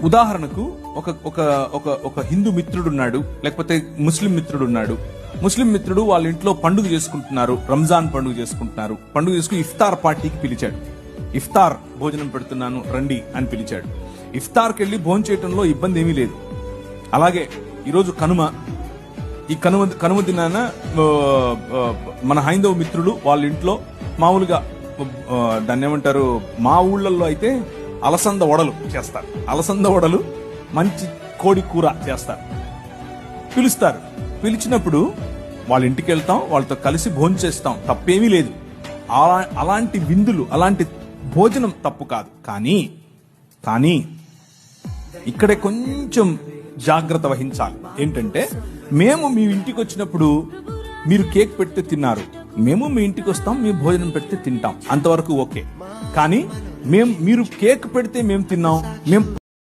ఉదాహరణకు ఒక ఒక ఒక ఒక హిందూ మిత్రుడున్నాడు, లేకపోతే ముస్లిం మిత్రుడున్నాడు. ముస్లిం మిత్రుడు వాళ్ళ ఇంట్లో పండుగ చేసుకుంటున్నారు, రంజాన్ పండుగ చేసుకుంటున్నారు. పండుగ చేసుకుని ఇఫ్తార్ పార్టీకి పిలిచాడు. ఇఫ్తార్ భోజనం పెడుతున్నాను రండి అని పిలిచాడు. ఇఫ్తార్కి వెళ్ళి భోజనం చేయడంలో ఇబ్బంది ఏమీ లేదు. అలాగే ఈరోజు కనుమ. ఈ కనుమ దినాన మన హైందవ మిత్రులు వాళ్ళ ఇంట్లో మామూలుగా దాన్ని ఏమంటారు, మా ఊళ్ళల్లో అయితే అలసంద వడలు చేస్తారు. అలసంద వడలు, మంచి కోడి కూర చేస్తారు. పిలుస్తారు. పిలిచినప్పుడు వాళ్ళ ఇంటికి వెళ్తాం, వాళ్ళతో కలిసి భోజనం చేస్తాం, తప్పేమీ లేదు. అలాంటి విందులు, అలాంటి భోజనం తప్పు కాదు. కానీ ఇక్కడే కొంచెం జాగ్రత్త వహించాలి. ఏంటంటే, మేము మీ ఇంటికి వచ్చినప్పుడు మీరు కేక్ పెడితే తిన్నారు, మేము మీ ఇంటికి వస్తాం, మీ భోజనం పెడితే తింటాం, అంతవరకు ఓకే. కానీ మీరు కేక్ పెడితే మేము తిన్నాం, మేము